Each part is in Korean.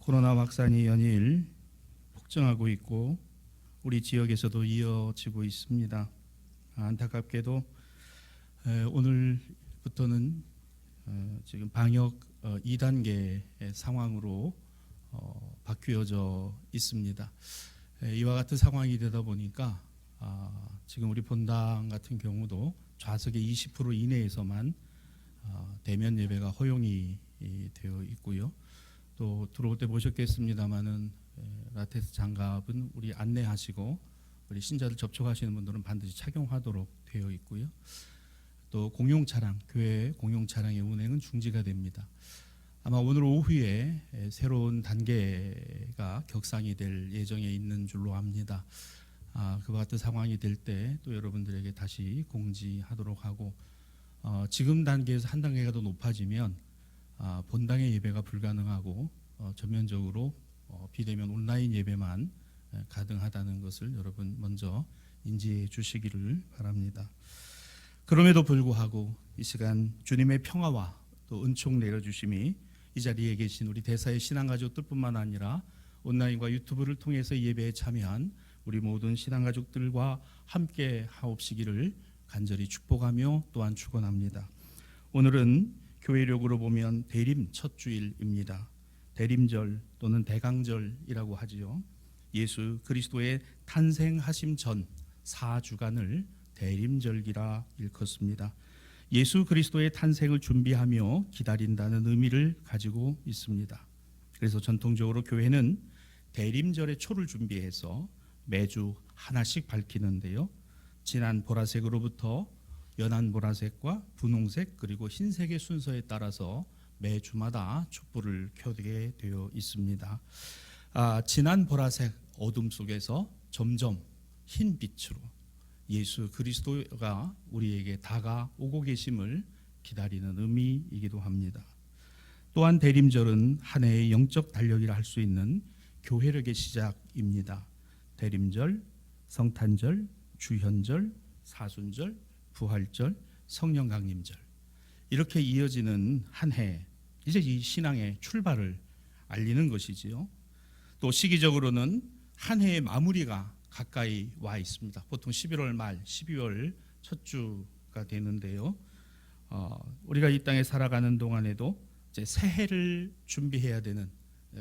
코로나 확산이 연일 폭증하고 있고 우리 지역에서도 이어지고 있습니다. 안타깝게도 오늘부터는 지금 방역 2단계 상황으로 바뀌어져 있습니다. 이와 같은 상황이 되다 보니까 지금 우리 본당 같은 경우도 좌석의 20% 이내에서만 대면 예배가 허용이 되어 있고요. 또 들어올 때 보셨겠습니다마는 라테스 장갑은 우리 안내하시고 우리 신자들 접촉하시는 분들은 반드시 착용하도록 되어 있고요. 또 공용 차량, 교회 공용 차량의 운행은 중지가 됩니다. 아마 오늘 오후에 새로운 단계가 격상이 될 예정에 있는 줄로 압니다. 그와 같은 상황이 될 때 또 여러분들에게 다시 공지하도록 하고 지금 단계에서 한 단계가 더 높아지면 본당의 예배가 불가능하고 전면적으로 비대면 온라인 예배만 가능하다는 것을 여러분 먼저 인지해 주시기를 바랍니다. 그럼에도 불구하고 이 시간 주님의 평화와 또 은총 내려주심이 이 자리에 계신 우리 대사의 신앙가족들뿐만 아니라 온라인과 유튜브를 통해서 예배에 참여한 우리 모든 신앙가족들과 함께 하옵시기를 간절히 축복하며 또한 축원합니다. 오늘은 교회력으로 보면 대림 첫 주일입니다. 대림절 또는 대강절이라고 하지요. 예수 그리스도의 탄생하심 전 4주간을 대림절기라 일컫습니다. 예수 그리스도의 탄생을 준비하며 기다린다는 의미를 가지고 있습니다. 그래서 전통적으로 교회는 대림절의 초를 준비해서 매주 하나씩 밝히는데요. 진한 보라색으로부터 연한 보라색과 분홍색 그리고 흰색의 순서에 따라서 매주마다 촛불을 켜게 되어 있습니다. 진한 보라색 어둠 속에서 점점 흰 빛으로 예수 그리스도가 우리에게 다가오고 계심을 기다리는 의미이기도 합니다. 또한 대림절은 한 해의 영적 달력이라 할 수 있는 교회력의 시작입니다. 대림절, 성탄절, 주현절, 사순절, 부활절, 성령 강림절 이렇게 이어지는 한 해, 이제 이 신앙의 출발을 알리는 것이지요. 또 시기적으로는 한 해의 마무리가 가까이 와 있습니다. 보통 11월 말, 12월 첫 주가 되는데요. 우리가 이 땅에 살아가는 동안에도 이제 새해를 준비해야 되는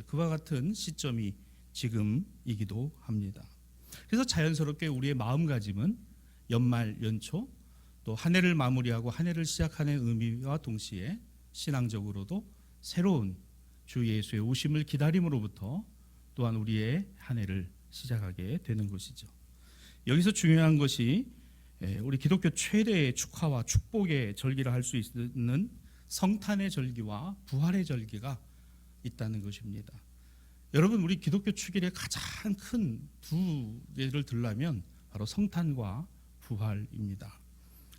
그와 같은 시점이 지금이기도 합니다. 그래서 자연스럽게 우리의 마음가짐은 연말, 연초 또 한 해를 마무리하고 한 해를 시작하는 의미와 동시에 신앙적으로도 새로운 주 예수의 오심을 기다림으로부터 또한 우리의 한 해를 시작하게 되는 것이죠. 여기서 중요한 것이 우리 기독교 최대의 축하와 축복의 절기라 할 수 있는 성탄의 절기와 부활의 절기가 있다는 것입니다. 여러분, 우리 기독교 축일의 가장 큰 두 개를 들라면 바로 성탄과 부활입니다.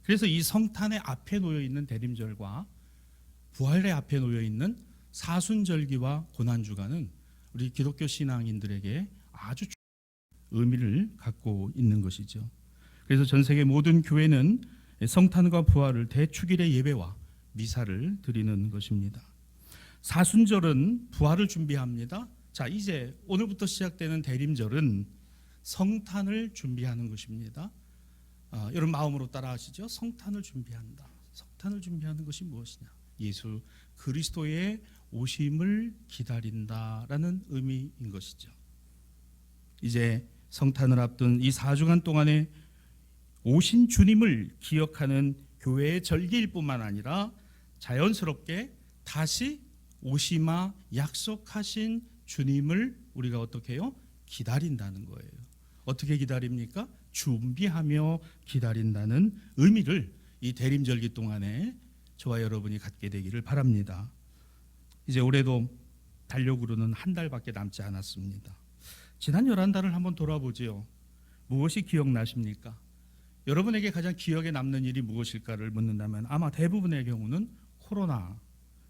그래서 이 성탄의 앞에 놓여 있는 대림절과 부활의 앞에 놓여 있는 사순절기와 고난주간은 우리 기독교 신앙인들에게 아주 의미를 갖고 있는 것이죠. 그래서 전 세계 모든 교회는 성탄과 부활을 대축일의 예배와 미사를 드리는 것입니다. 사순절은 부활을 준비합니다. 자, 이제 오늘부터 시작되는 대림절은 성탄을 준비하는 것입니다. 여러분 마음으로 따라하시죠. 성탄을 준비한다. 성탄을 준비하는 것이 무엇이냐? 예수 그리스도의 오심을 기다린다라는 의미인 것이죠. 이제 성탄을 앞둔 이 4주간 동안에 오신 주님을 기억하는 교회의 절기일 뿐만 아니라 자연스럽게 다시 오시마 약속하신 주님을 우리가 어떻게 해요? 기다린다는 거예요. 어떻게 기다립니까? 준비하며 기다린다는 의미를 이 대림절기 동안에 저와 여러분이 갖게 되기를 바랍니다. 이제 올해도 달력으로는 한 달밖에 남지 않았습니다. 지난 11달을 한번 돌아보지요. 무엇이 기억나십니까? 여러분에게 가장 기억에 남는 일이 무엇일까를 묻는다면 아마 대부분의 경우는 코로나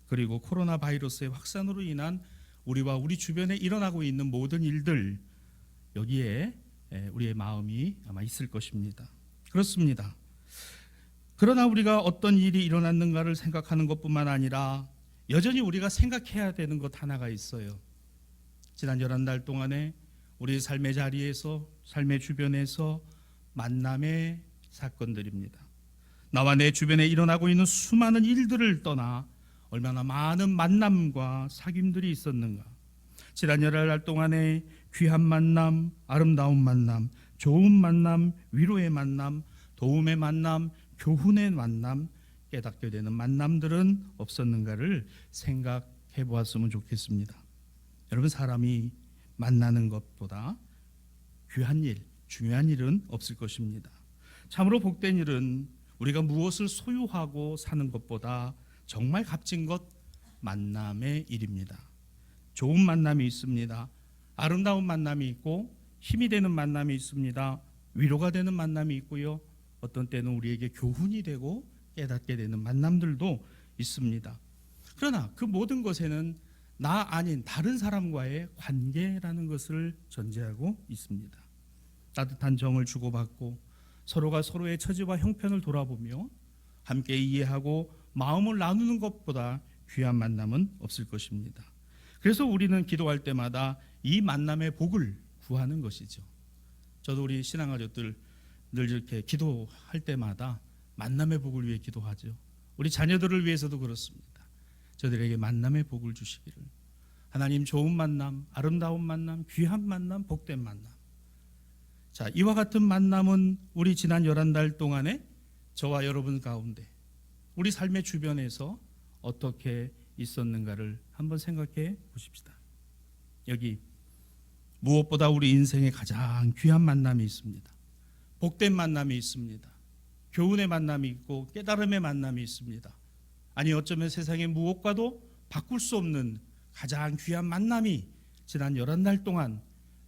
그리고 코로나 바이러스의 확산으로 인한 우리와 우리 주변에 일어나고 있는 모든 일들, 여기에 우리의 마음이 아마 있을 것입니다. 그렇습니다. 그러나 우리가 어떤 일이 일어났는가를 생각하는 것뿐만 아니라 여전히 우리가 생각해야 되는 것 하나가 있어요. 지난 11달 동안에 우리 삶의 자리에서, 삶의 주변에서 만남의 사건들입니다. 나와 내 주변에 일어나고 있는 수많은 일들을 떠나 얼마나 많은 만남과 사귐들이 있었는가. 지난 11달 동안에 귀한 만남, 아름다운 만남, 좋은 만남, 위로의 만남, 도움의 만남, 교훈의 만남, 깨닫게 되는 만남들은 없었는가를 생각해 보았으면 좋겠습니다. 여러분, 사람이 만나는 것보다 귀한 일, 중요한 일은 없을 것입니다. 참으로 복된 일은 우리가 무엇을 소유하고 사는 것보다 정말 값진 것, 만남의 일입니다. 좋은 만남이 있습니다. 아름다운 만남이 있고 힘이 되는 만남이 있습니다. 위로가 되는 만남이 있고요. 어떤 때는 우리에게 교훈이 되고 깨닫게 되는 만남들도 있습니다. 그러나 그 모든 것에는 나 아닌 다른 사람과의 관계라는 것을 전제하고 있습니다. 따뜻한 정을 주고받고 서로가 서로의 처지와 형편을 돌아보며 함께 이해하고 마음을 나누는 것보다 귀한 만남은 없을 것입니다. 그래서 우리는 기도할 때마다 이 만남의 복을 구하는 것이죠. 저도 우리 신앙가족들 늘 이렇게 기도할 때마다 만남의 복을 위해 기도하죠. 우리 자녀들을 위해서도 그렇습니다. 저들에게 만남의 복을 주시기를. 하나님, 좋은 만남, 아름다운 만남, 귀한 만남, 복된 만남. 자, 이와 같은 만남은 우리 지난 11달 동안에 저와 여러분 가운데 우리 삶의 주변에서 어떻게 있었는가를 한번 생각해 보십시다. 여기 무엇보다 우리 인생에 가장 귀한 만남이 있습니다. 복된 만남이 있습니다. 교훈의 만남이 있고 깨달음의 만남이 있습니다. 아니, 어쩌면 세상의 무엇과도 바꿀 수 없는 가장 귀한 만남이 지난 11달 동안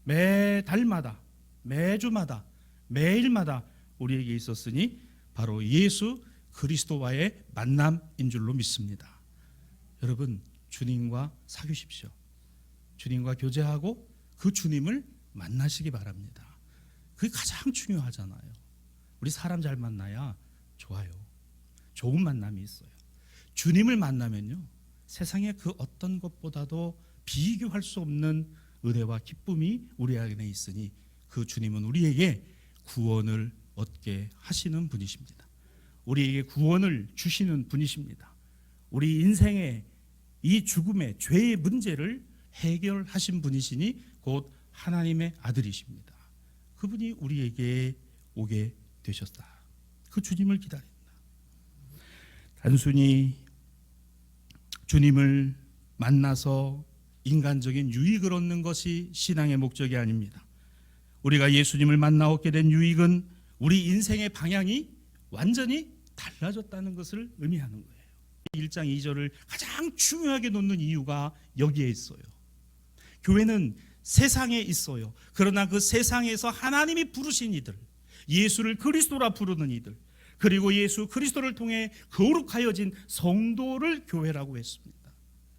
매달마다, 매주마다, 매일마다 우리에게 있었으니 바로 예수 그리스도와의 만남인 줄로 믿습니다. 여러분, 주님과 사귀십시오. 주님과 교제하고 그 주님을 만나시기 바랍니다. 그게 가장 중요하잖아요. 우리 사람 잘 만나야 좋아요. 좋은 만남이 있어요. 주님을 만나면요, 세상의 그 어떤 것보다도 비교할 수 없는 은혜와 기쁨이 우리 안에 있으니 그 주님은 우리에게 구원을 얻게 하시는 분이십니다. 우리에게 구원을 주시는 분이십니다. 우리 인생의 이 죽음의 죄의 문제를 해결하신 분이시니 곧 하나님의 아들이십니다. 그분이 우리에게 오게 되셨다. 그 주님을 기다린다. 단순히 주님을 만나서 인간적인 유익을 얻는 것이 신앙의 목적이 아닙니다. 우리가 예수님을 만나 얻게 된 유익은 우리 인생의 방향이 완전히 달라졌다는 것을 의미하는 거예요. 1장 2절을 가장 중요하게 놓는 이유가 여기에 있어요. 교회는 세상에 있어요. 그러나 그 세상에서 하나님이 부르신 이들, 예수를 그리스도라 부르는 이들, 그리고 예수 그리스도를 통해 거룩하여진 성도를 교회라고 했습니다.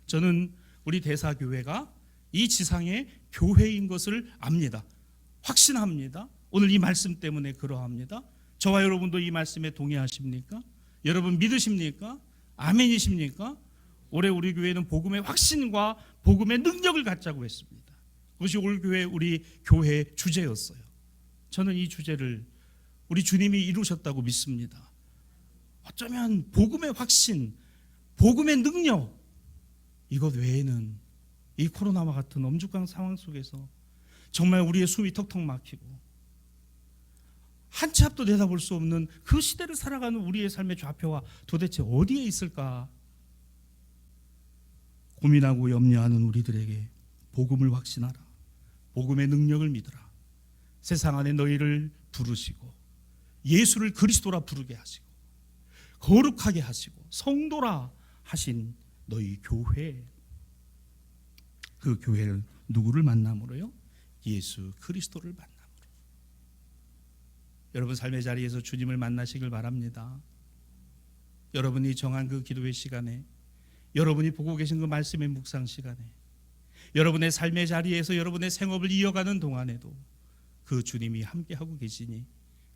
저는 우리 대사교회가 이 지상의 교회인 것을 압니다. 확신합니다. 오늘 이 말씀 때문에 그러합니다. 저와 여러분도 이 말씀에 동의하십니까? 여러분 믿으십니까? 아멘이십니까? 올해 우리 교회는 복음의 확신과 복음의 능력을 갖자고 했습니다. 그것이 올 교회 우리 교회의 주제였어요. 저는 이 주제를 우리 주님이 이루셨다고 믿습니다. 어쩌면 복음의 확신, 복음의 능력, 이것 외에는 이 코로나와 같은 엄중한 상황 속에서 정말 우리의 숨이 턱턱 막히고 한 치 앞도 내다볼 수 없는 그 시대를 살아가는 우리의 삶의 좌표가 도대체 어디에 있을까 고민하고 염려하는 우리들에게 복음을 확신하라. 복음의 능력을 믿으라. 세상 안에 너희를 부르시고 예수를 그리스도라 부르게 하시고 거룩하게 하시고 성도라 하신 너희 교회, 그 교회를 누구를 만남으로요? 예수 그리스도를 만남으로. 여러분 삶의 자리에서 주님을 만나시길 바랍니다. 여러분이 정한 그 기도의 시간에, 여러분이 보고 계신 그 말씀의 묵상 시간에, 여러분의 삶의 자리에서 여러분의 생업을 이어가는 동안에도 그 주님이 함께하고 계시니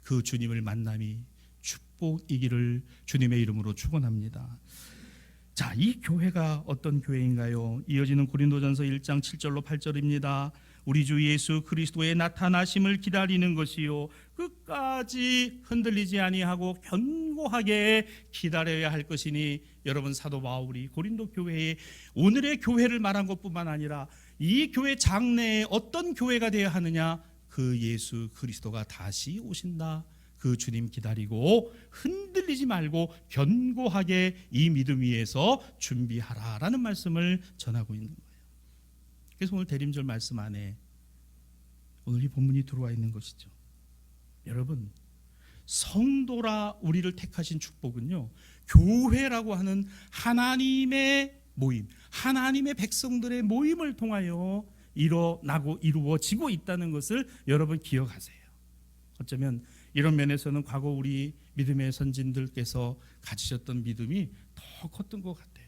그 주님을 만남이 축복이기를 주님의 이름으로 축원합니다. 자, 이 교회가 어떤 교회인가요? 이어지는 고린도전서 1장 7절로 8절입니다. 우리 주 예수 그리스도의 나타나심을 기다리는 것이요 끝까지 흔들리지 아니하고 견고하게 기다려야 할 것이니, 여러분, 사도 바울이 고린도 교회에 오늘의 교회를 말한 것뿐만 아니라 이 교회 장래에 어떤 교회가 되어야 하느냐, 그 예수 그리스도가 다시 오신다, 그 주님 기다리고 흔들리지 말고 견고하게 이 믿음 위에서 준비하라라는 말씀을 전하고 있는 거예요. 그래서 오늘 대림절 말씀 안에 오늘 이 본문이 들어와 있는 것이죠. 여러분, 성도라 우리를 택하신 축복은요, 교회라고 하는 하나님의 모임, 하나님의 백성들의 모임을 통하여 일어나고 이루어지고 있다는 것을 여러분 기억하세요. 어쩌면 이런 면에서는 과거 우리 믿음의 선진들께서 가지셨던 믿음이 더 컸던 것 같아요.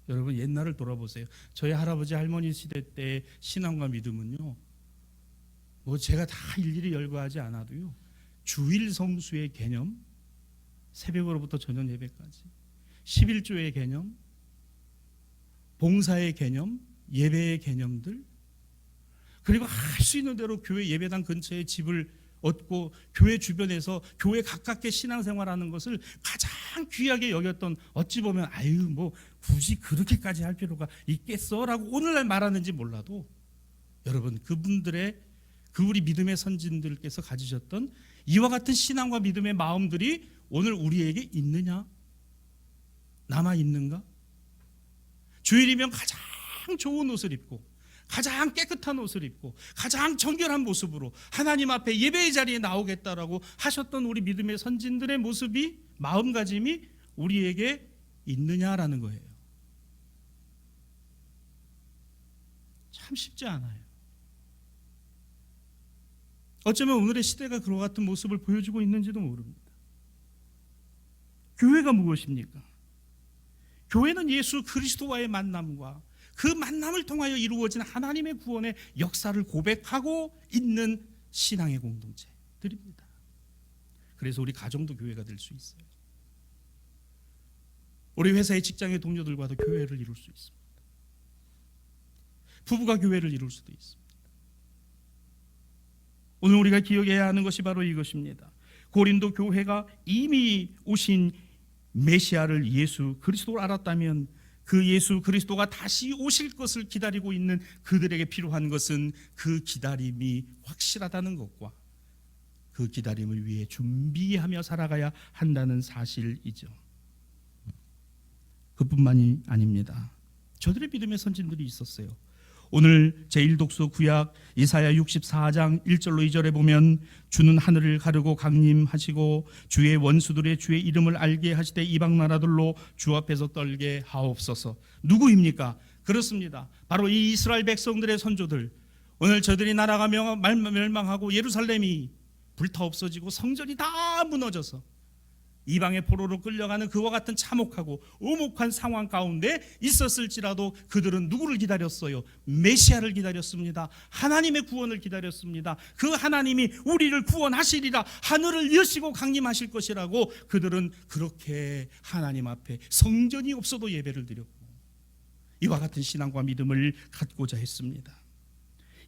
여러분, 옛날을 돌아보세요. 저희 할아버지 할머니 시대 때 신앙과 믿음은요, 뭐 제가 다 일일이 열거하지 않아도요, 주일 성수의 개념, 새벽으로부터 저녁 예배까지, 11조의 개념, 봉사의 개념, 예배의 개념들, 그리고 할 수 있는 대로 교회 예배당 근처에 집을 얻고 교회 주변에서 교회 가깝게 신앙생활하는 것을 가장 귀하게 여겼던, 어찌 보면 아유 뭐 굳이 그렇게까지 할 필요가 있겠어라고 오늘날 말하는지 몰라도, 여러분, 그분들의 그 우리 믿음의 선진들께서 가지셨던 이와 같은 신앙과 믿음의 마음들이 오늘 우리에게 있느냐? 남아 있는가? 주일이면 가장 좋은 옷을 입고 가장 깨끗한 옷을 입고 가장 정결한 모습으로 하나님 앞에 예배의 자리에 나오겠다라고 하셨던 우리 믿음의 선진들의 모습이, 마음가짐이 우리에게 있느냐라는 거예요. 참 쉽지 않아요. 어쩌면 오늘의 시대가 그와 같은 모습을 보여주고 있는지도 모릅니다. 교회가 무엇입니까? 교회는 예수 그리스도와의 만남과 그 만남을 통하여 이루어진 하나님의 구원의 역사를 고백하고 있는 신앙의 공동체들입니다. 그래서 우리 가정도 교회가 될 수 있어요. 우리 회사의 직장의 동료들과도 교회를 이룰 수 있습니다. 부부가 교회를 이룰 수도 있습니다. 오늘 우리가 기억해야 하는 것이 바로 이것입니다. 고린도 교회가 이미 오신 메시아를 예수 그리스도를 알았다면, 그 예수 그리스도가 다시 오실 것을 기다리고 있는 그들에게 필요한 것은 그 기다림이 확실하다는 것과 그 기다림을 위해 준비하며 살아가야 한다는 사실이죠. 그뿐만이 아닙니다. 저들의 믿음의 선진들이 있었어요. 오늘 제1독서 구약 이사야 64장 1절로 2절에 보면, 주는 하늘을 가르고 강림하시고 주의 원수들의 주의 이름을 알게 하시되 이방 나라들로 주 앞에서 떨게 하옵소서. 누구입니까? 그렇습니다. 바로 이 이스라엘 백성들의 선조들. 오늘 저들이 나라가 멸망하고 예루살렘이 불타 없어지고 성전이 다 무너져서 이방의 포로로 끌려가는 그와 같은 참혹하고 오목한 상황 가운데 있었을지라도 그들은 누구를 기다렸어요? 메시아를 기다렸습니다. 하나님의 구원을 기다렸습니다. 그 하나님이 우리를 구원하시리라, 하늘을 여시고 강림하실 것이라고 그들은 그렇게 하나님 앞에 성전이 없어도 예배를 드렸고 이와 같은 신앙과 믿음을 갖고자 했습니다.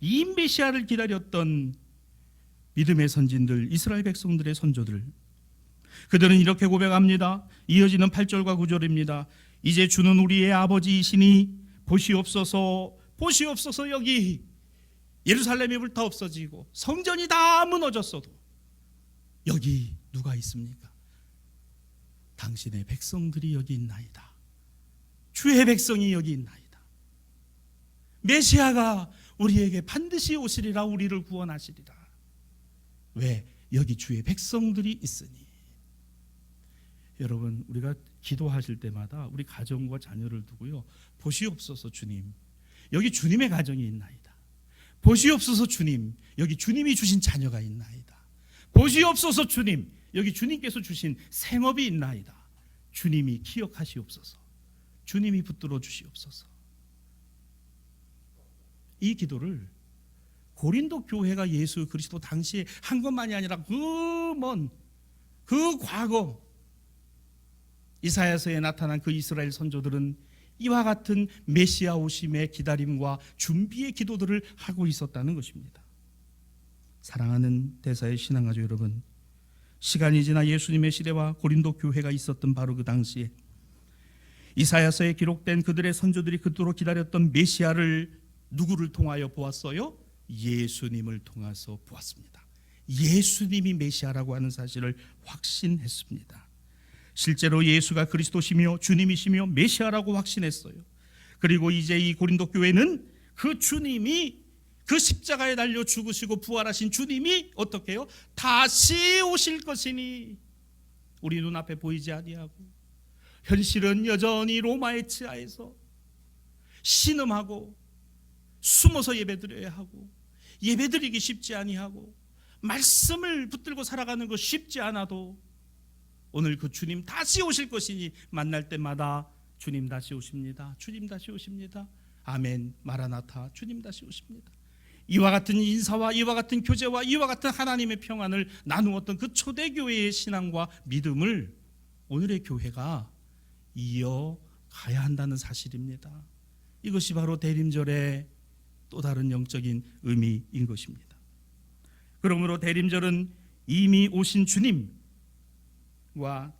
이 메시아를 기다렸던 믿음의 선진들, 이스라엘 백성들의 선조들, 그들은 이렇게 고백합니다. 이어지는 8절과 9절입니다. 이제 주는 우리의 아버지이시니 보시옵소서, 보시옵소서. 여기 예루살렘이 불타 없어지고 성전이 다 무너졌어도 여기 누가 있습니까? 당신의 백성들이 여기 있나이다. 주의 백성이 여기 있나이다. 메시아가 우리에게 반드시 오시리라, 우리를 구원하시리라. 왜? 여기 주의 백성들이 있으니. 여러분, 우리가 기도하실 때마다 우리 가정과 자녀를 두고요, 보시옵소서 주님, 여기 주님의 가정이 있나이다. 보시옵소서 주님, 여기 주님이 주신 자녀가 있나이다. 보시옵소서 주님, 여기 주님께서 주신 생업이 있나이다. 주님이 기억하시옵소서. 주님이 붙들어 주시옵소서. 이 기도를 고린도 교회가 예수 그리스도 당시에 한 것만이 아니라 그 먼 그 과거 이사야서에 나타난 그 이스라엘 선조들은 이와 같은 메시아 오심의 기다림과 준비의 기도들을 하고 있었다는 것입니다. 사랑하는 대사의 신앙가족 여러분, 시간이 지나 예수님의 시대와 고린도 교회가 있었던 바로 그 당시에 이사야서에 기록된 그들의 선조들이 그토록 기다렸던 메시아를 누구를 통하여 보았어요? 예수님을 통해서 보았습니다. 예수님이 메시아라고 하는 사실을 확신했습니다. 실제로 예수가 그리스도시며 주님이시며 메시아라고 확신했어요. 그리고 이제 이 고린도 교회는 그 주님이, 그 십자가에 달려 죽으시고 부활하신 주님이 어떻게 해요? 다시 오실 것이니 우리 눈앞에 보이지 아니하고 현실은 여전히 로마의 치하에서 신음하고 숨어서 예배드려야 하고 예배드리기 쉽지 아니하고 말씀을 붙들고 살아가는 거 쉽지 않아도 오늘 그 주님 다시 오실 것이니 만날 때마다 주님 다시 오십니다. 주님 다시 오십니다. 아멘, 마라나타, 주님 다시 오십니다. 이와 같은 인사와 이와 같은 교제와 이와 같은 하나님의 평안을 나누었던 그 초대교회의 신앙과 믿음을 오늘의 교회가 이어가야 한다는 사실입니다. 이것이 바로 대림절의 또 다른 영적인 의미인 것입니다. 그러므로 대림절은 이미 오신 주님과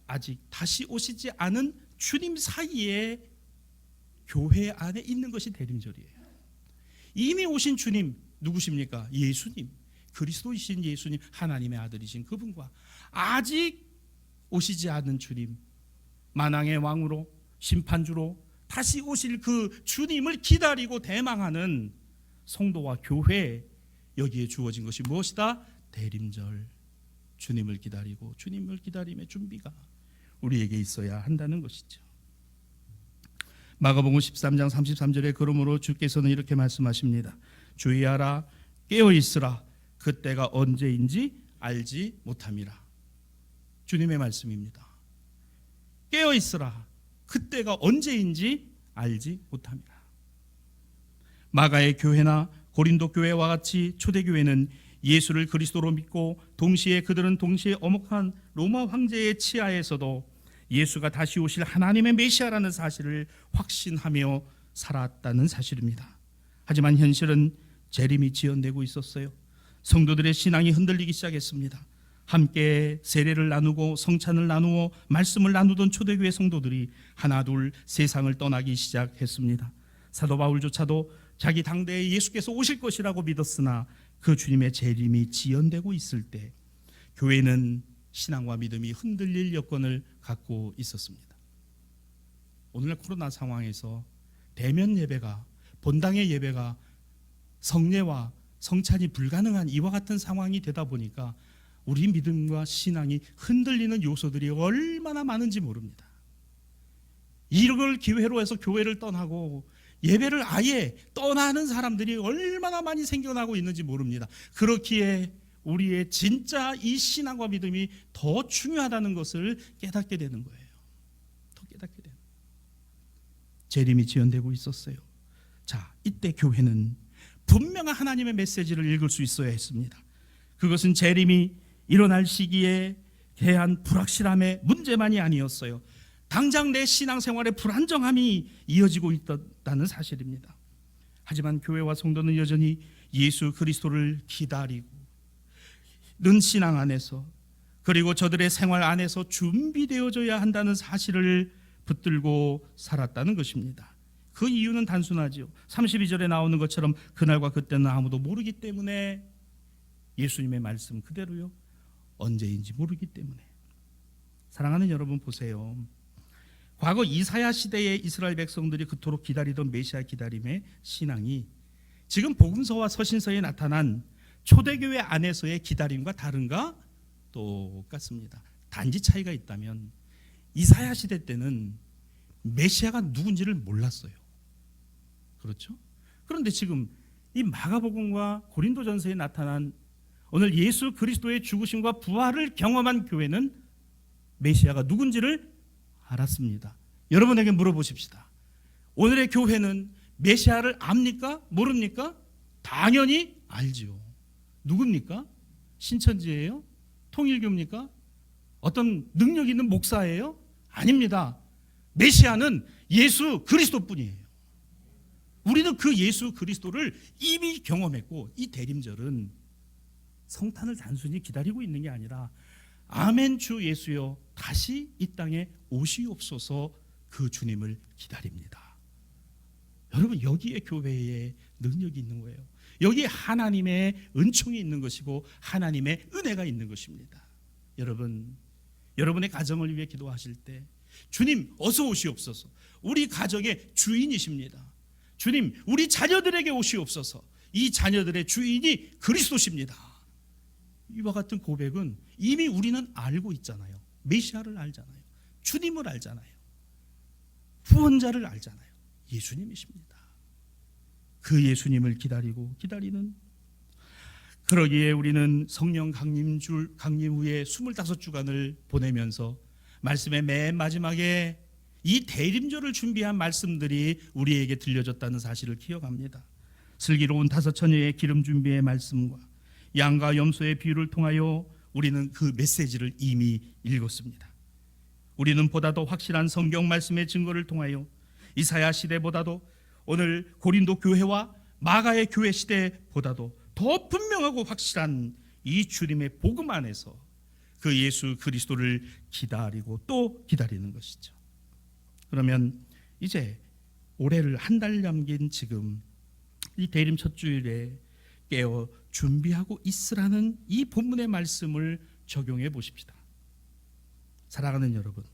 아직 다시 오시지 않은 주님 사이에 교회 안에 있는 것이 대림절이에요. 이미 오신 주님 누구십니까? 예수님, 그리스도이신 예수님, 하나님의 아들이신 그분과 아직 오시지 않은 주님, 만왕의 왕으로 심판주로 다시 오실 그 주님을 기다리고 대망하는 성도와 교회, 여기에 주어진 것이 무엇이다? 대림절, 주님을 기다리고 주님을 기다림의 준비가 우리에게 있어야 한다는 것이죠. 마가복음 13장 33절에 그러므로 주께서는 이렇게 말씀하십니다. 주의하라, 깨어있으라, 그때가 언제인지 알지 못함이라. 주님의 말씀입니다. 깨어있으라, 그때가 언제인지 알지 못함이라. 마가의 교회나 고린도 교회와 같이 초대교회는 예수를 그리스도로 믿고 동시에 그들은 동시에 엄혹한 로마 황제의 치하에서도 예수가 다시 오실 하나님의 메시아라는 사실을 확신하며 살았다는 사실입니다. 하지만 현실은 재림이 지연되고 있었어요. 성도들의 신앙이 흔들리기 시작했습니다. 함께 세례를 나누고 성찬을 나누어 말씀을 나누던 초대교회 성도들이 하나둘 세상을 떠나기 시작했습니다. 사도 바울조차도 자기 당대에 예수께서 오실 것이라고 믿었으나 그 주님의 재림이 지연되고 있을 때 교회는 신앙과 믿음이 흔들릴 여건을 갖고 있었습니다. 오늘날 코로나 상황에서 대면 예배가, 본당의 예배가 성례와 성찬이 불가능한 이와 같은 상황이 되다 보니까 우리 믿음과 신앙이 흔들리는 요소들이 얼마나 많은지 모릅니다. 이걸 기회로 해서 교회를 떠나고 예배를 아예 떠나는 사람들이 얼마나 많이 생겨나고 있는지 모릅니다. 그렇기에 우리의 진짜 이 신앙과 믿음이 더 중요하다는 것을 깨닫게 되는 거예요. 더 깨닫게 되는. 재림이 지연되고 있었어요. 자, 이때 교회는 분명한 하나님의 메시지를 읽을 수 있어야 했습니다. 그것은 재림이 일어날 시기에 대한 불확실함의 문제만이 아니었어요. 당장 내 신앙생활에 불안정함이 이어지고 있다는 사실입니다. 하지만 교회와 성도는 여전히 예수 그리스도를 기다리고 는 신앙 안에서, 그리고 저들의 생활 안에서 준비되어져야 한다는 사실을 붙들고 살았다는 것입니다. 그 이유는 단순하죠. 32절에 나오는 것처럼 그날과 그때는 아무도 모르기 때문에, 예수님의 말씀 그대로요, 언제인지 모르기 때문에. 사랑하는 여러분, 보세요. 과거 이사야 시대의 이스라엘 백성들이 그토록 기다리던 메시아 기다림의 신앙이 지금 복음서와 서신서에 나타난 초대교회 안에서의 기다림과 다른가? 똑같습니다. 단지 차이가 있다면 이사야 시대 때는 메시아가 누군지를 몰랐어요. 그렇죠? 그런데 지금 이 마가복음과 고린도전서에 나타난 오늘 예수 그리스도의 죽으심과 부활을 경험한 교회는 메시아가 누군지를 알았습니다. 여러분에게 물어보십시다. 오늘의 교회는 메시아를 압니까? 모릅니까? 당연히 알지요. 누굽니까? 신천지예요? 통일교입니까? 어떤 능력 있는 목사예요? 아닙니다. 메시아는 예수 그리스도뿐이에요. 우리는 그 예수 그리스도를 이미 경험했고, 이 대림절은 성탄을 단순히 기다리고 있는 게 아니라 아멘 주 예수여 다시 이 땅에 오시옵소서, 그 주님을 기다립니다. 여러분, 여기에 교회에 능력이 있는 거예요. 여기에 하나님의 은총이 있는 것이고 하나님의 은혜가 있는 것입니다. 여러분, 여러분의 가정을 위해 기도하실 때 주님 어서 오시옵소서, 우리 가정의 주인이십니다. 주님 우리 자녀들에게 오시옵소서, 이 자녀들의 주인이 그리스도십니다. 이와 같은 고백은 이미 우리는 알고 있잖아요. 메시아를 알잖아요. 주님을 알잖아요. 구원자를 알잖아요. 예수님이십니다. 그 예수님을 기다리는, 그러기에 우리는 성령 강림 후에 25주간을 보내면서 말씀의 맨 마지막에 이 대림절을 준비한 말씀들이 우리에게 들려졌다는 사실을 기억합니다. 슬기로운 5 처녀의 기름 준비의 말씀과 양과 염소의 비유를 통하여 우리는 그 메시지를 이미 읽었습니다. 우리는 보다 더 확실한 성경 말씀의 증거를 통하여 이사야 시대보다도 오늘 고린도 교회와 마가의 교회 시대보다도 더 분명하고 확실한 이 주님의 복음 안에서 그 예수 그리스도를 기다리고 또 기다리는 것이죠. 그러면 이제 올해를 한 달 남긴 지금 이 대림 첫 주일에 깨어 준비하고 있으라는 이 본문의 말씀을 적용해 보십시다. 사랑하는 여러분,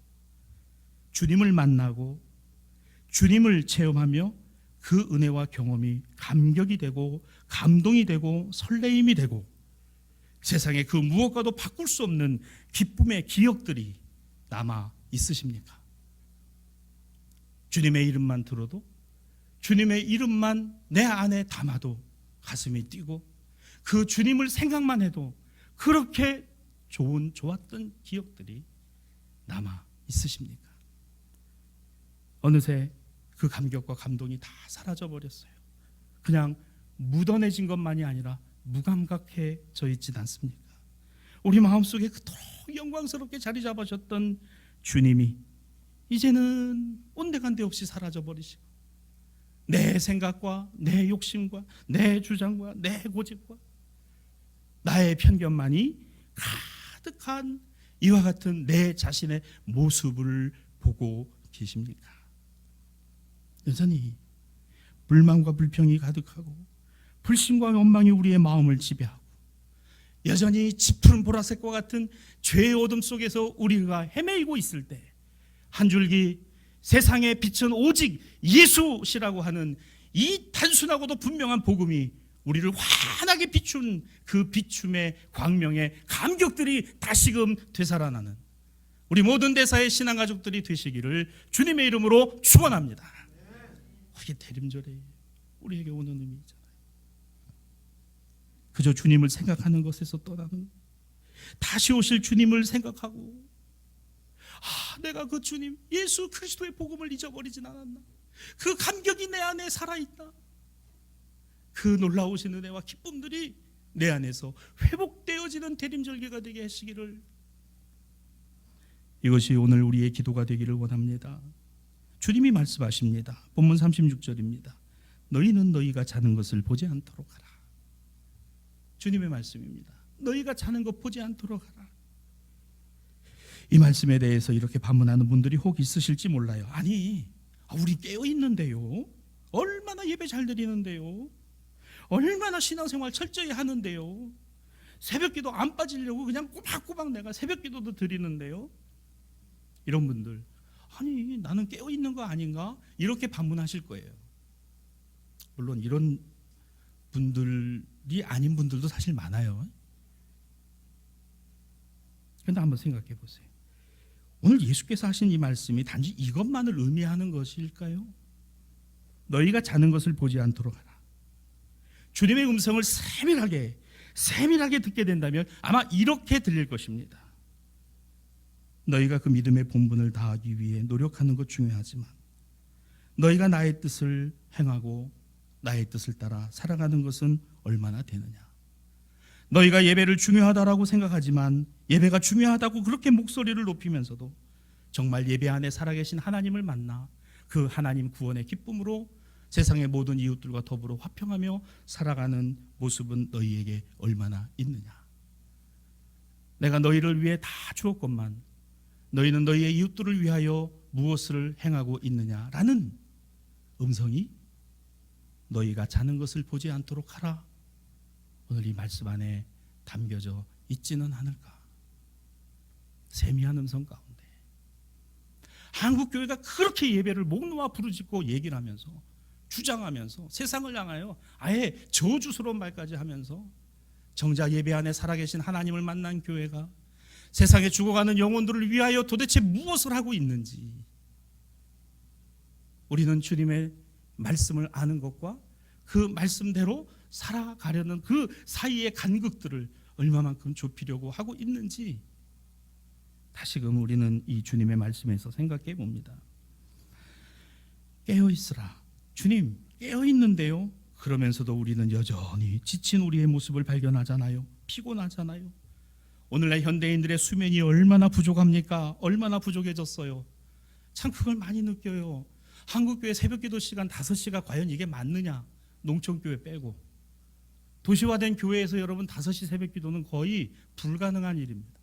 주님을 만나고 주님을 체험하며 그 은혜와 경험이 감격이 되고 감동이 되고 설레임이 되고 세상에 그 무엇과도 바꿀 수 없는 기쁨의 기억들이 남아 있으십니까? 주님의 이름만 들어도, 주님의 이름만 내 안에 담아도 가슴이 뛰고 그 주님을 생각만 해도 그렇게 좋았던 기억들이 남아 있으십니까? 어느새 그 감격과 감동이 다 사라져버렸어요. 그냥 묻어내진 것만이 아니라 무감각해져 있진 않습니까? 우리 마음속에 그토록 영광스럽게 자리 잡으셨던 주님이 이제는 온데간데 없이 사라져버리시고 내 생각과 내 욕심과 내 주장과 내 고집과 나의 편견만이 가득한 이와 같은 내 자신의 모습을 보고 계십니까? 여전히 불만과 불평이 가득하고 불신과 원망이 우리의 마음을 지배하고 여전히 짙은 보라색과 같은 죄의 어둠 속에서 우리가 헤매이고 있을 때 한 줄기 세상의 빛은 오직 예수시라고 하는 이 단순하고도 분명한 복음이 우리를 환하게 비춘 그 비춤의 광명의 감격들이 다시금 되살아나는 우리 모든 대사의 신앙가족들이 되시기를 주님의 이름으로 축원합니다. 이게 대림절에 우리에게 오는 의미잖아요. 그저 주님을 생각하는 것에서 떠나는, 다시 오실 주님을 생각하고 내가 그 주님 예수 그리스도의 복음을 잊어버리진 않았나, 그 감격이 내 안에 살아있다, 그 놀라우신 은혜와 기쁨들이 내 안에서 회복되어지는 대림절기가 되게 하시기를, 이것이 오늘 우리의 기도가 되기를 원합니다. 주님이 말씀하십니다. 본문 36절입니다. 너희는 너희가 자는 것을 보지 않도록 하라. 주님의 말씀입니다. 너희가 자는 것 보지 않도록 하라. 이 말씀에 대해서 이렇게 반문하는 분들이 혹 있으실지 몰라요. 아니, 우리 깨어 있는데요, 얼마나 예배 잘 드리는데요, 얼마나 신앙생활 철저히 하는데요, 새벽기도 안 빠지려고 그냥 꼬박꼬박 내가 새벽기도도 드리는데요. 이런 분들, 아니 나는 깨어 있는 거 아닌가? 이렇게 반문하실 거예요. 물론 이런 분들이 아닌 분들도 사실 많아요. 그런데 한번 생각해 보세요. 오늘 예수께서 하신 이 말씀이 단지 이것만을 의미하는 것일까요? 너희가 자는 것을 보지 않도록 하라. 주님의 음성을 세밀하게 듣게 된다면 아마 이렇게 들릴 것입니다. 너희가 그 믿음의 본분을 다하기 위해 노력하는 것 중요하지만 너희가 나의 뜻을 행하고 나의 뜻을 따라 살아가는 것은 얼마나 되느냐. 너희가 예배를 중요하다라고 생각하지만 예배가 중요하다고 그렇게 목소리를 높이면서도 정말 예배 안에 살아계신 하나님을 만나 그 하나님 구원의 기쁨으로 세상의 모든 이웃들과 더불어 화평하며 살아가는 모습은 너희에게 얼마나 있느냐. 내가 너희를 위해 다 주었건만 너희는 너희의 이웃들을 위하여 무엇을 행하고 있느냐라는 음성이 너희가 자는 것을 보지 않도록 하라. 오늘 이 말씀 안에 담겨져 있지는 않을까. 세미한 음성 가운데 한국교회가 그렇게 예배를 목 놓아 부르짖고 얘기를 하면서 주장하면서 세상을 향하여 아예 저주스러운 말까지 하면서 정작 예배 안에 살아계신 하나님을 만난 교회가 세상에 죽어가는 영혼들을 위하여 도대체 무엇을 하고 있는지, 우리는 주님의 말씀을 아는 것과 그 말씀대로 살아가려는 그 사이의 간극들을 얼마만큼 좁히려고 하고 있는지 다시금 우리는 이 주님의 말씀에서 생각해 봅니다. 깨어있으라. 주님 깨어있는데요, 그러면서도 우리는 여전히 지친 우리의 모습을 발견하잖아요. 피곤하잖아요. 오늘날 현대인들의 수면이 얼마나 부족합니까? 얼마나 부족해졌어요. 참 그걸 많이 느껴요. 한국교회 새벽기도 시간 5시가 과연 이게 맞느냐? 농촌교회 빼고 도시화된 교회에서 여러분 5시 새벽기도는 거의 불가능한 일입니다.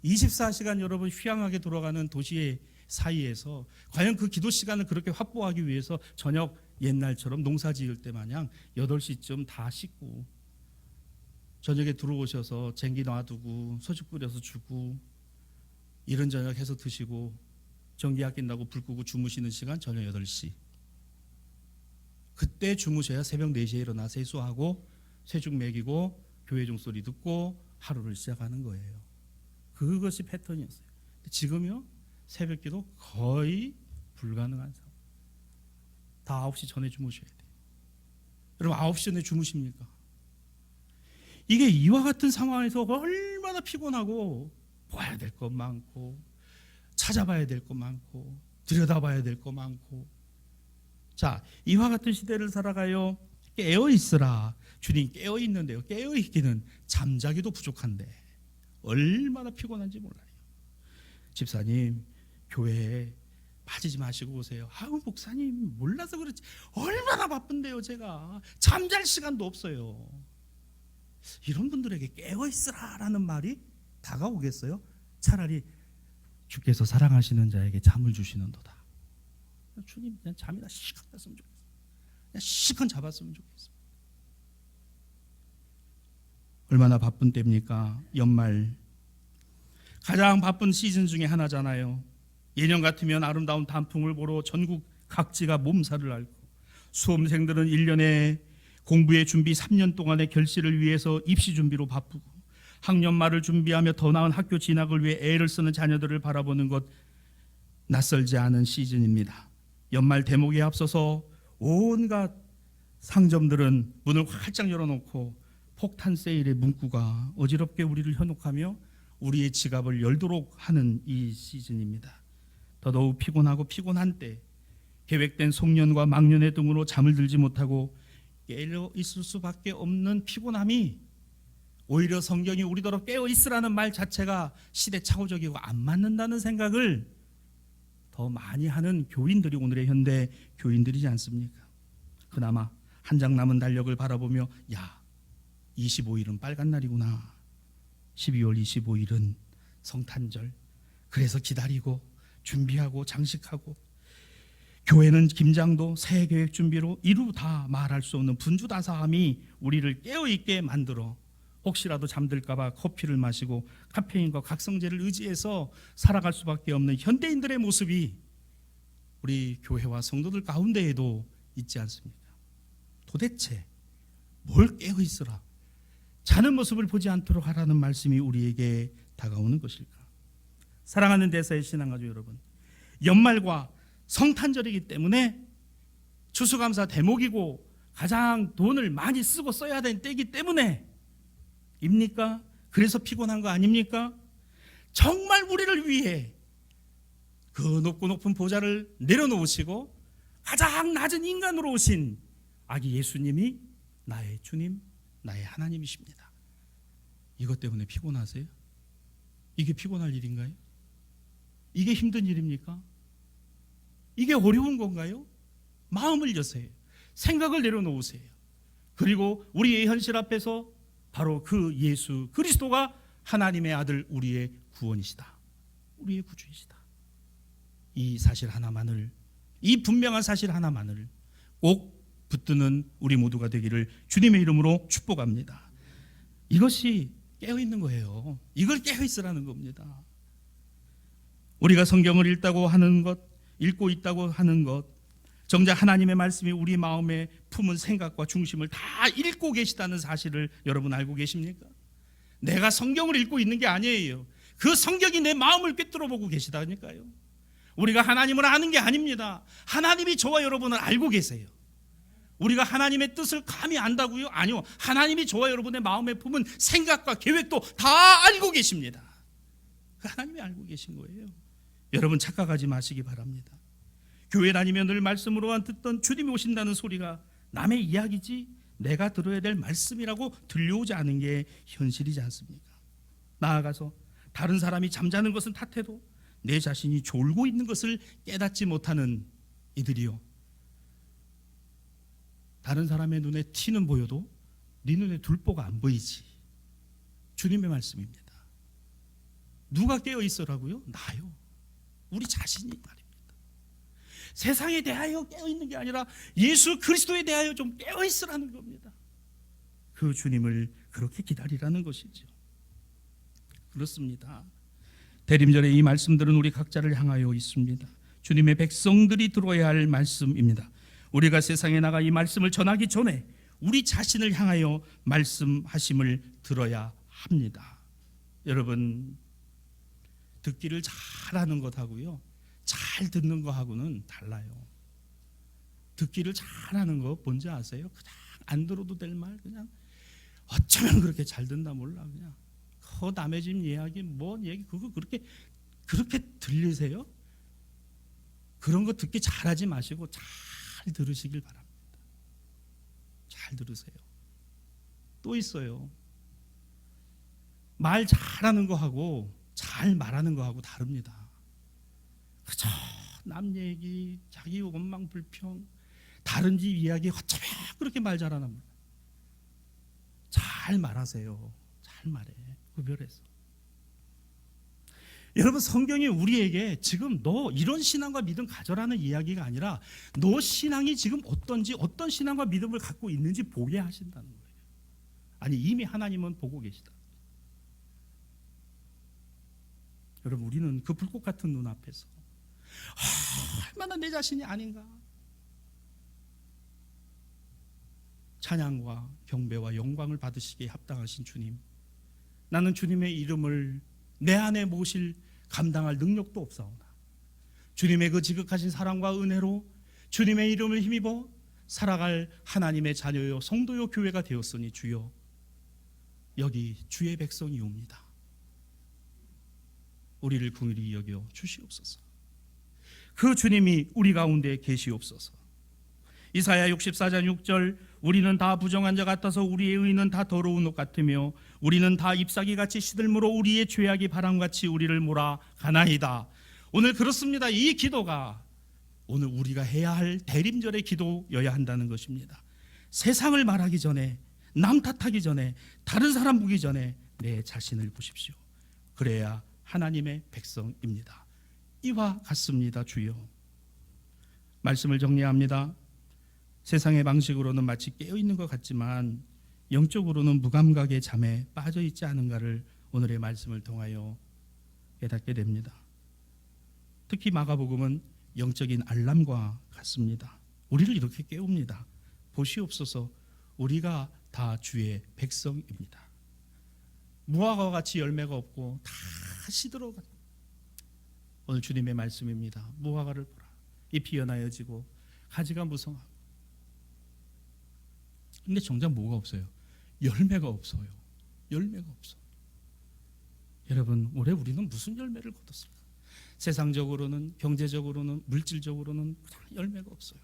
24시간 여러분 휴양하게 돌아가는 도시의 사이에서 과연 그 기도 시간을 그렇게 확보하기 위해서 저녁 옛날처럼 농사 지을 때 마냥 8시쯤 다 씻고 저녁에 들어오셔서 쟁기 놔두고 소주 끓여서 주고 이른 저녁 해서 드시고 전기 아낀다고 불 끄고 주무시는 시간 저녁 8시. 그때 주무셔야 새벽 4시에 일어나 세수하고 쇠죽 먹이고 교회 종소리 듣고 하루를 시작하는 거예요. 그것이 패턴이었어요. 지금요, 새벽기도 거의 불가능한 상황. 다 9시 전에 주무셔야 돼요. 여러분 9시 전에 주무십니까? 이게 이와 같은 상황에서 얼마나 피곤하고 봐야 될 것 많고 찾아봐야 될 것 많고 들여다봐야 될 것 많고. 자, 이와 같은 시대를 살아가요. 깨어있으라. 주님 깨어있는데요, 깨어있기는 잠자기도 부족한데 얼마나 피곤한지 몰라요. 집사님 교회에 빠지지 마시고 오세요. 아우 목사님 몰라서 그렇지 얼마나 바쁜데요, 제가 잠잘 시간도 없어요. 이런 분들에게 깨어있으라라는 말이 다가오겠어요? 차라리 주께서 사랑하시는 자에게 잠을 주시는도다. 주님 그냥 잠이나 시간 잤으면 좋겠어요. 그냥 시간 잡았으면 좋겠어요. 얼마나 바쁜 때입니까? 연말 가장 바쁜 시즌 중에 하나잖아요. 예년 같으면 아름다운 단풍을 보러 전국 각지가 몸살을 앓고 수험생들은 1년에 공부의 준비 3년 동안의 결실을 위해서 입시 준비로 바쁘고 학년 말을 준비하며 더 나은 학교 진학을 위해 애를 쓰는 자녀들을 바라보는 것 낯설지 않은 시즌입니다. 연말 대목에 앞서서 온갖 상점들은 문을 활짝 열어놓고 폭탄 세일의 문구가 어지럽게 우리를 현혹하며 우리의 지갑을 열도록 하는 이 시즌입니다. 더더욱 피곤하고 피곤한 때 계획된 송년과 막년회 등으로 잠을 들지 못하고 깨어 있을 수밖에 없는 피곤함이 오히려 성경이 우리더러 깨어 있으라는 말 자체가 시대착오적이고 안 맞는다는 생각을 더 많이 하는 교인들이 오늘의 현대 교인들이지 않습니까? 그나마 한 장 남은 달력을 바라보며 야 25일은 빨간 날이구나. 12월 25일은 성탄절. 그래서 기다리고 준비하고 장식하고 교회는 김장도 새해 계획 준비로 이루 다 말할 수 없는 분주다사함이 우리를 깨어있게 만들어 혹시라도 잠들까 봐 커피를 마시고 카페인과 각성제를 의지해서 살아갈 수밖에 없는 현대인들의 모습이 우리 교회와 성도들 가운데에도 있지 않습니까? 도대체 뭘 깨어있으라 자는 모습을 보지 않도록 하라는 말씀이 우리에게 다가오는 것일까? 사랑하는 대사의 신앙가족 여러분, 연말과 성탄절이기 때문에 추수감사 대목이고 가장 돈을 많이 쓰고 써야 되는 때이기 때문에 입니까? 그래서 피곤한 거 아닙니까? 정말 우리를 위해 그 높고 높은 보좌를 내려놓으시고 가장 낮은 인간으로 오신 아기 예수님이 나의 주님, 나의 하나님이십니다. 이것 때문에 피곤하세요? 이게 피곤할 일인가요? 이게 힘든 일입니까? 이게 어려운 건가요? 마음을 여세요. 생각을 내려놓으세요. 그리고 우리의 현실 앞에서 바로 그 예수 그리스도가 하나님의 아들, 우리의 구원이시다, 우리의 구주이시다, 이 사실 하나만을, 이 분명한 사실 하나만을 꼭 붙드는 우리 모두가 되기를 주님의 이름으로 축복합니다. 이것이 깨어있는 거예요. 이걸 깨어있으라는 겁니다. 우리가 성경을 읽다고 하는 것, 읽고 있다고 하는 것, 정작 하나님의 말씀이 우리 마음에 품은 생각과 중심을 다 읽고 계시다는 사실을 여러분 알고 계십니까? 내가 성경을 읽고 있는 게 아니에요. 그 성경이 내 마음을 꿰뚫어 보고 계시다니까요. 우리가 하나님을 아는 게 아닙니다. 하나님이 저와 여러분을 알고 계세요. 우리가 하나님의 뜻을 감히 안다고요? 아니요. 하나님이 저와 여러분의 마음에 품은 생각과 계획도 다 알고 계십니다. 하나님이 알고 계신 거예요. 여러분 착각하지 마시기 바랍니다. 교회 다니면 늘 말씀으로만 듣던 주님이 오신다는 소리가 남의 이야기지 내가 들어야 될 말씀이라고 들려오지 않은 게 현실이지 않습니까? 나아가서 다른 사람이 잠자는 것은 탓해도 내 자신이 졸고 있는 것을 깨닫지 못하는 이들이요, 다른 사람의 눈에 티는 보여도 네 눈에 둘보가 안 보이지. 주님의 말씀입니다. 누가 깨어 있으라고요? 나요. 우리 자신이 말입니다. 세상에 대하여 깨어 있는 게 아니라 예수 그리스도에 대하여 좀 깨어 있으라는 겁니다. 그 주님을 그렇게 기다리라는 것이죠. 그렇습니다. 대림절의 이 말씀들은 우리 각자를 향하여 있습니다. 주님의 백성들이 들어야 할 말씀입니다. 우리가 세상에 나가 이 말씀을 전하기 전에 우리 자신을 향하여 말씀하심을 들어야 합니다. 여러분, 듣기를 잘하는 것하고요, 잘 듣는 것하고는 달라요. 듣기를 잘하는 거 뭔지 아세요? 그냥 안 들어도 될 말, 그냥 어쩌면 그렇게 잘 듣나 몰라, 그냥 남의 집 이야기, 뭔 얘기, 그거 그렇게 들리세요? 그런 거 듣기 잘하지 마시고 잘 들으시길 바랍니다. 잘 들으세요. 또 있어요. 말 잘하는 거하고 잘 말하는 거하고 다릅니다. 그저 남 얘기, 자기 원망 불평, 다른 집 이야기 어쩌면 그렇게 말 잘하나 몰라. 잘 말하세요. 잘 말해. 구별해서. 여러분, 성경이 우리에게 지금 너 이런 신앙과 믿음 가져라는 이야기가 아니라 너 신앙이 지금 어떤지, 어떤 신앙과 믿음을 갖고 있는지 보게 하신다는 거예요. 아니, 이미 하나님은 보고 계시다. 여러분, 우리는 그 불꽃 같은 눈앞에서 얼마나 내 자신이 아닌가, 찬양과 경배와 영광을 받으시기에 합당하신 주님, 나는 주님의 이름을 내 안에 모실 감당할 능력도 없사오나 주님의 그 지극하신 사랑과 은혜로 주님의 이름을 힘입어 살아갈 하나님의 자녀요 성도요 교회가 되었으니 주여, 여기 주의 백성이 옵니다. 우리를 긍휼히 여겨 주시옵소서. 그 주님이 우리 가운데 계시옵소서. 이사야 64장 6절, 우리는 다 부정한 자 같아서 우리의 의는 다 더러운 옷 같으며 우리는 다 잎사귀같이 시들므로 우리의 죄악이 바람같이 우리를 몰아가나이다. 오늘 그렇습니다. 이 기도가 오늘 우리가 해야 할 대림절의 기도여야 한다는 것입니다. 세상을 말하기 전에, 남 탓하기 전에, 다른 사람 보기 전에 내 자신을 보십시오. 그래야 하나님의 백성입니다. 이와 같습니다. 주여, 말씀을 정리합니다. 세상의 방식으로는 마치 깨어있는 것 같지만 영적으로는 무감각의 잠에 빠져있지 않은가를 오늘의 말씀을 통하여 깨닫게 됩니다. 특히 마가복음은 영적인 알람과 같습니다. 우리를 이렇게 깨웁니다. 보시옵소서, 우리가 다 주의 백성입니다. 무화과와 같이 열매가 없고 다 시들어가. 오늘 주님의 말씀입니다. 무화과를 보라, 잎이 연하여지고 가지가 무성하고. 근데 정작 뭐가 없어요? 열매가 없어요. 열매가 없어. 여러분, 올해 우리는 무슨 열매를 거뒀을까? 세상적으로는, 경제적으로는, 물질적으로는 그냥 열매가 없어요.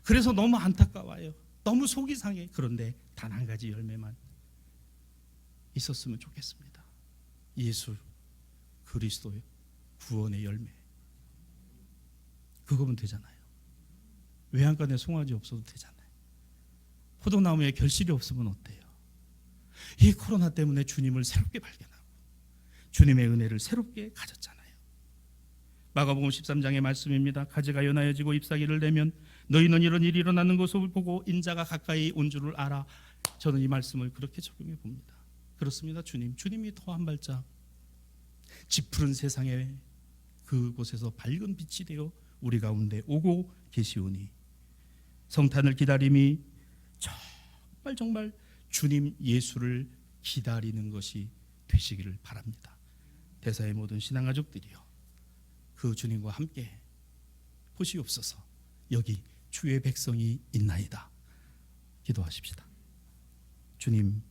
그래서 너무 안타까워요. 너무 속이 상해. 그런데 단 한 가지 열매만 있었으면 좋겠습니다. 예수 그리스도의 구원의 열매. 그거면 되잖아요. 외양간에 송아지 없어도 되잖아요. 포도나무에 결실이 없으면 어때요? 이 코로나 때문에 주님을 새롭게 발견하고 주님의 은혜를 새롭게 가졌잖아요. 마가복음 13장의 말씀입니다. 가지가 연하여지고 잎사귀를 내면 너희는 이런 일이 일어나는 것을 보고 인자가 가까이 온 줄을 알아. 저는 이 말씀을 그렇게 적용해 봅니다. 그렇습니다. 주님이 더 한 발짝 짙푸른 세상에 그곳에서 밝은 빛이 되어 우리 가운데 오고 계시오니 성탄을 기다림이 정말 주님 예수를 기다리는 것이 되시기를 바랍니다. 대사의 모든 신앙가족들이여 그 주님과 함께 보시옵소서. 여기 주의 백성이 있나이다. 기도하십시다. 주님,